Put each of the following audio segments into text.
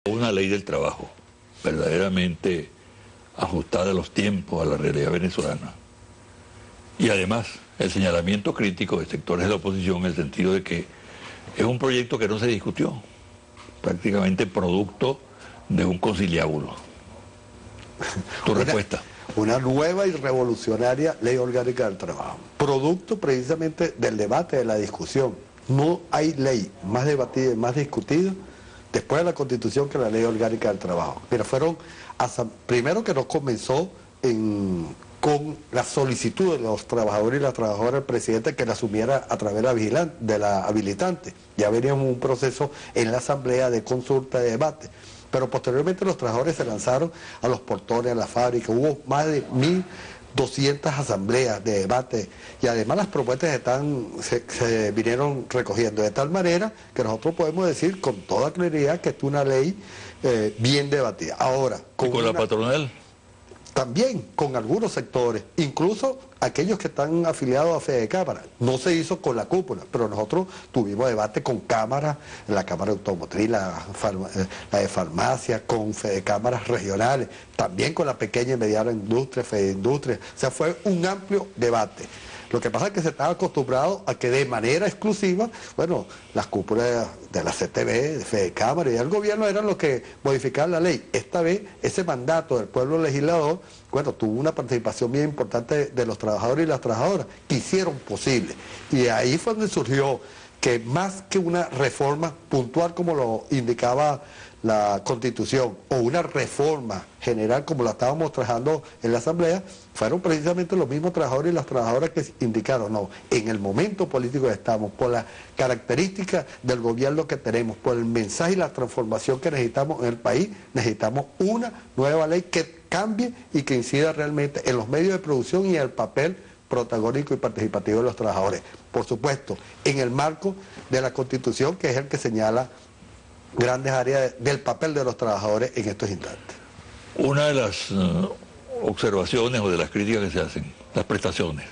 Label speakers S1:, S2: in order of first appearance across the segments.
S1: Una ley del trabajo verdaderamente ajustada a los tiempos, a la realidad venezolana. Y además, el señalamiento crítico de sectores de la oposición en el sentido de que es un proyecto que no se discutió, prácticamente producto de un conciliábulo. Tu respuesta.
S2: Una nueva y revolucionaria ley orgánica del trabajo, producto precisamente del debate, de la discusión. No hay ley más debatida y más discutida después de la Constitución que la ley orgánica del trabajo. Pero primero que nos comenzó con la solicitud de los trabajadores y las trabajadoras del presidente que la asumiera a través de la habilitante. Ya veníamos un proceso en la asamblea de consulta, de debate. Pero posteriormente los trabajadores se lanzaron a los portones, a la fábrica, hubo más de 1.200 asambleas de debate y además las propuestas se vinieron recogiendo de tal manera que nosotros podemos decir con toda claridad que es una ley bien debatida. Ahora,
S1: ¿con la patronal?
S2: También con algunos sectores, incluso aquellos que están afiliados a Fedecámara. No se hizo con la cúpula, pero nosotros tuvimos debate con cámaras, la Cámara Automotriz, la de farmacia, con Fedecámaras regionales, también con la pequeña y mediana industria, Fedeindustria. O sea, fue un amplio debate. Lo que pasa es que se estaba acostumbrado a que de manera exclusiva, bueno, las cúpulas de la CTV, de Fedecámara y del gobierno eran los que modificaban la ley. Esta vez, ese mandato del pueblo legislador, bueno, tuvo una participación bien importante de los trabajadores y las trabajadoras, que hicieron posible. Y ahí fue donde surgió que más que una reforma puntual como lo indicaba la Constitución o una reforma general como la estábamos trabajando en la Asamblea, fueron precisamente los mismos trabajadores y las trabajadoras que indicaron, no, en el momento político que estamos, por las características del gobierno que tenemos, por el mensaje y la transformación que necesitamos en el país, necesitamos una nueva ley que cambie y que incida realmente en los medios de producción y en el papel protagónico y participativo de los trabajadores. Por supuesto, en el marco de la Constitución, que es el que señala grandes áreas del papel de los trabajadores en estos instantes.
S1: Una de las observaciones o de las críticas que se hacen, las prestaciones.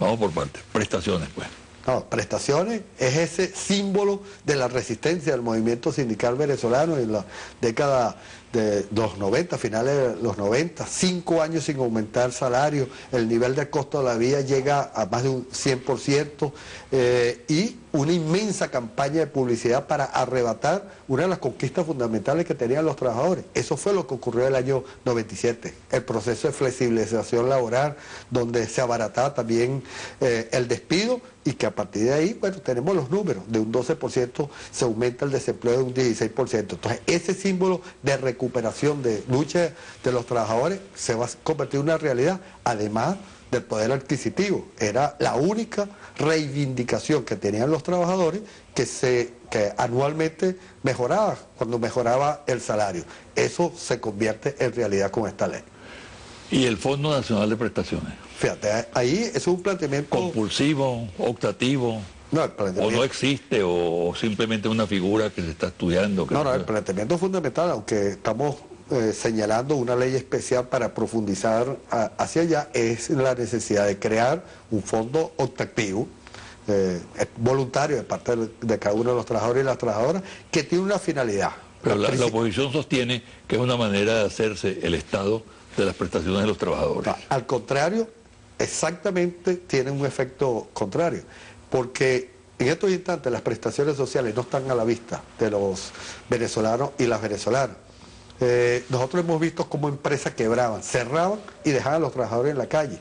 S1: Vamos por partes, prestaciones pues.
S2: No, prestaciones es ese símbolo de la resistencia del movimiento sindical venezolano en la década de los 90, finales de los 90, 5 años sin aumentar el salario, el nivel de costo de la vida llega a más de un 100%, y una inmensa campaña de publicidad para arrebatar una de las conquistas fundamentales que tenían los trabajadores. Eso fue lo que ocurrió el año 97, el proceso de flexibilización laboral, donde se abarataba también el despido, y que a partir de ahí, bueno, tenemos los números, de un 12% se aumenta el desempleo de un 16%. Entonces, ese símbolo de recuperación, de lucha de los trabajadores, se va a convertir en una realidad, además del poder adquisitivo. Era la única reivindicación que tenían los trabajadores que anualmente mejoraba, cuando mejoraba el salario. Eso se convierte en realidad con esta ley.
S1: ¿Y el Fondo Nacional de Prestaciones?
S2: Fíjate, ahí es un planteamiento
S1: compulsivo, optativo. No, o no existe, o simplemente una figura que se está estudiando.
S2: No, el planteamiento fundamental, aunque estamos señalando una ley especial para profundizar hacia allá, es la necesidad de crear un fondo optativo, voluntario de parte de cada uno de los trabajadores y las trabajadoras, que tiene una finalidad.
S1: Pero la oposición sostiene que es una manera de hacerse el Estado de las prestaciones de los trabajadores.
S2: No, al contrario, exactamente tiene un efecto contrario, porque en estos instantes las prestaciones sociales no están a la vista de los venezolanos y las venezolanas. Nosotros hemos visto cómo empresas quebraban, cerraban y dejaban a los trabajadores en la calle.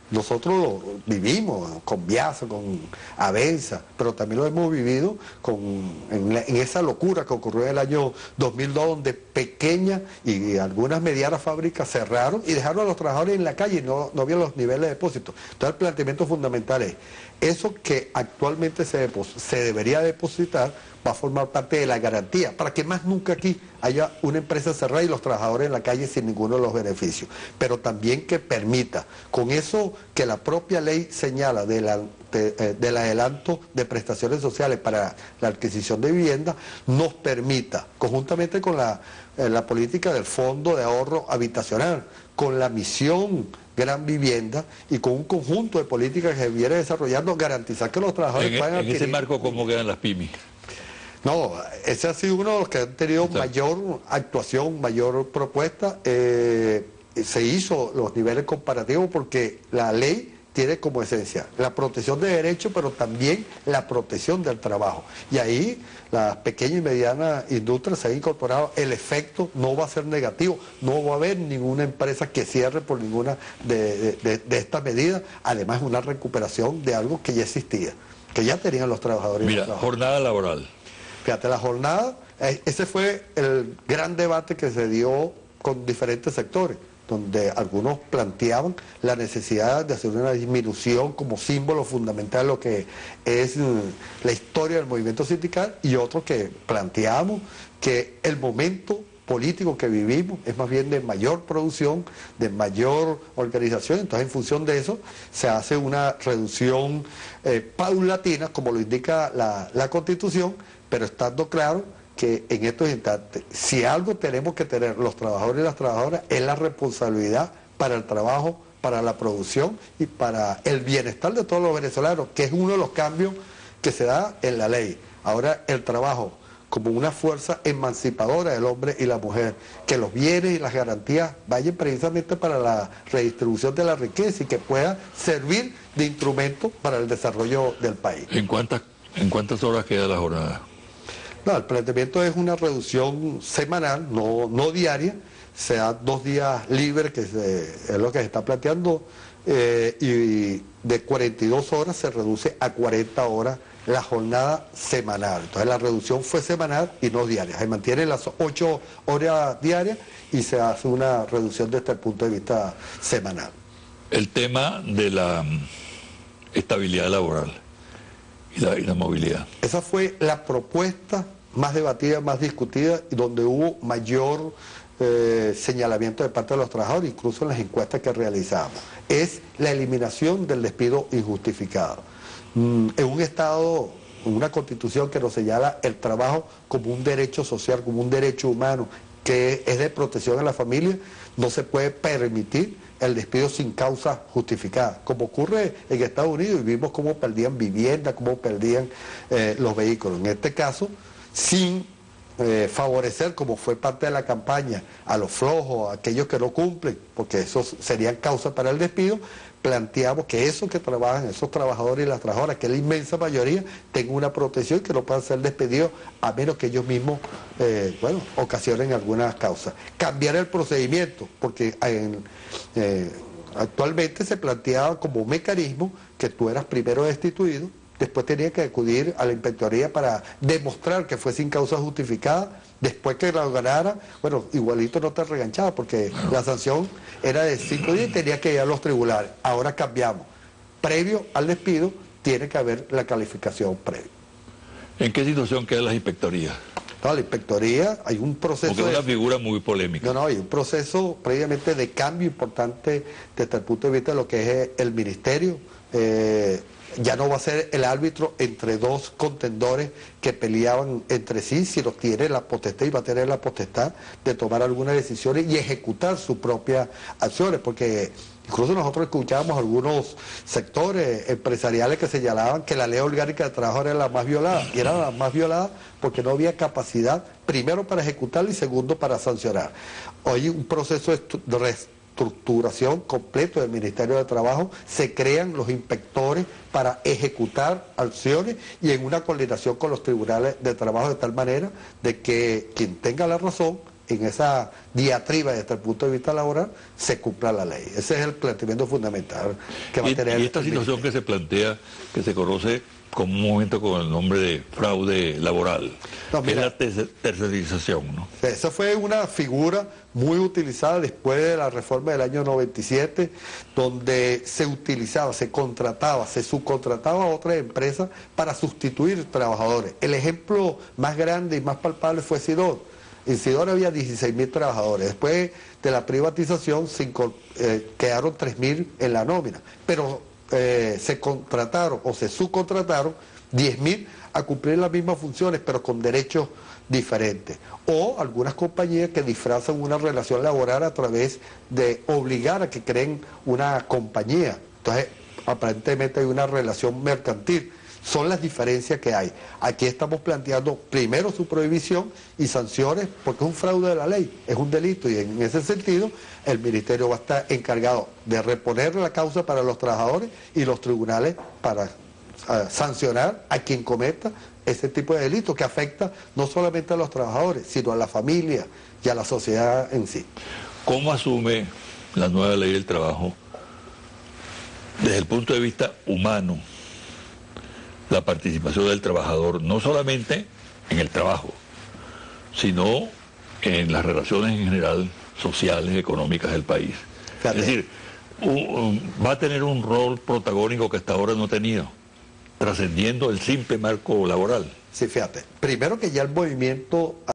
S2: Nosotros lo vivimos con Viasa, con Avenza, pero también lo hemos vivido en esa locura que ocurrió en el año 2002, donde pequeñas y algunas medianas fábricas cerraron y dejaron a los trabajadores en la calle y no había los niveles de depósito. Entonces el planteamiento fundamental es, eso que actualmente se debería depositar va a formar parte de la garantía, para que más nunca aquí haya una empresa cerrada y los trabajadores en la calle sin ninguno de los beneficios, pero también que permita, con eso que la propia ley señala del adelanto de prestaciones sociales para la adquisición de vivienda, nos permita, conjuntamente con la política del Fondo de Ahorro Habitacional, con la misión Gran Vivienda y con un conjunto de políticas que se viene desarrollando, garantizar que los trabajadores puedan adquirir.
S1: En ese marco, ¿cómo quedan las pymes?
S2: No, ese ha sido uno de los que han tenido
S1: Exacto.
S2: mayor actuación, mayor propuesta. Se hizo los niveles comparativos porque la ley tiene como esencia la protección de derechos, pero también la protección del trabajo. Y ahí las pequeñas y medianas industrias se han incorporado. El efecto no va a ser negativo, no va a haber ninguna empresa que cierre por ninguna de estas medidas. Además, una recuperación de algo que ya existía, que ya tenían los trabajadores. Y
S1: Mira,
S2: las trabajadoras.
S1: jornada laboral.
S2: Fíjate, la jornada, ese fue el gran debate que se dio con diferentes sectores, donde algunos planteaban la necesidad de hacer una disminución como símbolo fundamental de lo que es la historia del movimiento sindical, y otros que planteamos que el momento político que vivimos es más bien de mayor producción, de mayor organización. Entonces, en función de eso se hace una reducción paulatina, como lo indica la Constitución, pero estando claro que en estos instantes, si algo tenemos que tener los trabajadores y las trabajadoras, es la responsabilidad para el trabajo, para la producción y para el bienestar de todos los venezolanos, que es uno de los cambios que se da en la ley. Ahora, el trabajo como una fuerza emancipadora del hombre y la mujer, que los bienes y las garantías vayan precisamente para la redistribución de la riqueza y que pueda servir de instrumento para el desarrollo del país.
S1: ¿En cuántas horas queda la jornada?
S2: No, el planteamiento es una reducción semanal, no diaria, se da 2 días libres, que es lo que se está planteando, y de 42 horas se reduce a 40 horas la jornada semanal. Entonces la reducción fue semanal y no diaria. Se mantienen las 8 horas diarias y se hace una reducción desde el punto de vista semanal.
S1: El tema de la estabilidad laboral y la movilidad.
S2: Esa fue la propuesta más debatida, más discutida, y donde hubo mayor señalamiento de parte de los trabajadores, incluso en las encuestas que realizamos. Es la eliminación del despido injustificado. En un Estado, en una Constitución que nos señala el trabajo como un derecho social, como un derecho humano, que es de protección a la familia, no se puede permitir el despido sin causa justificada, como ocurre en Estados Unidos, y vimos cómo perdían vivienda, cómo perdían los vehículos. En este caso, sin favorecer, como fue parte de la campaña, a los flojos, a aquellos que no cumplen, porque esos serían causas para el despido, planteamos que esos que trabajan, esos trabajadores y las trabajadoras, que es la inmensa mayoría, tengan una protección, que no puedan ser despedidos a menos que ellos mismos, ocasionen algunas causas. Cambiar el procedimiento, porque actualmente se planteaba como mecanismo que tú eras primero destituido, después tenía que acudir a la inspectoría para demostrar que fue sin causa justificada, después que lo ganara, bueno, igualito no te reganchaba, porque la sanción era de 5 días y tenía que ir a los tribunales. Ahora cambiamos. Previo al despido, tiene que haber la calificación previa.
S1: ¿En qué situación quedan las inspectorías?
S2: No, la inspectoría, hay un proceso...
S1: Porque es una figura muy polémica.
S2: No, hay un proceso previamente de cambio importante desde el punto de vista de lo que es el ministerio. Ya no va a ser el árbitro entre dos contendores que peleaban entre sí, sino tiene la potestad y va a tener la potestad de tomar algunas decisiones y ejecutar sus propias acciones, porque incluso nosotros escuchábamos algunos sectores empresariales que señalaban que la ley orgánica de trabajo era la más violada, y era la más violada porque no había capacidad, primero para ejecutarla y segundo para sancionar. Hoy un proceso de estructuración completo del Ministerio de Trabajo, se crean los inspectores para ejecutar acciones y en una coordinación con los tribunales de trabajo, de tal manera de que quien tenga la razón en esa diatriba desde el punto de vista laboral se cumpla la ley. Ese es el planteamiento fundamental que va a tener.
S1: Y esta situación que se plantea, que se conoce como un momento con el nombre de fraude laboral, no, que mira, es la tercerización, ¿no?
S2: Esa fue una figura muy utilizada después de la reforma del año 97, donde se utilizaba, se contrataba, se subcontrataba a otras empresas para sustituir trabajadores. El ejemplo más grande y más palpable fue Sidor. En Sidor había 16.000 trabajadores. Después de la privatización quedaron 3.000 en la nómina, pero se contrataron o se subcontrataron 10.000 a cumplir las mismas funciones, pero con derechos diferentes. O algunas compañías que disfrazan una relación laboral a través de obligar a que creen una compañía. Entonces, aparentemente hay una relación mercantil. Son las diferencias que hay. Aquí estamos planteando primero su prohibición y sanciones, porque es un fraude de la ley, es un delito, y en ese sentido el Ministerio va a estar encargado de reponer la causa para los trabajadores y los tribunales para sancionar a quien cometa ese tipo de delito que afecta no solamente a los trabajadores, sino a la familia y a la sociedad en sí.
S1: ¿Cómo asume la nueva ley del trabajo desde el punto de vista humano la participación del trabajador, no solamente en el trabajo, sino en las relaciones en general sociales, económicas del país? Fíjate. Es decir, va a tener un rol protagónico que hasta ahora no ha tenido, trascendiendo el simple marco laboral.
S2: Sí, fíjate, primero que ya el movimiento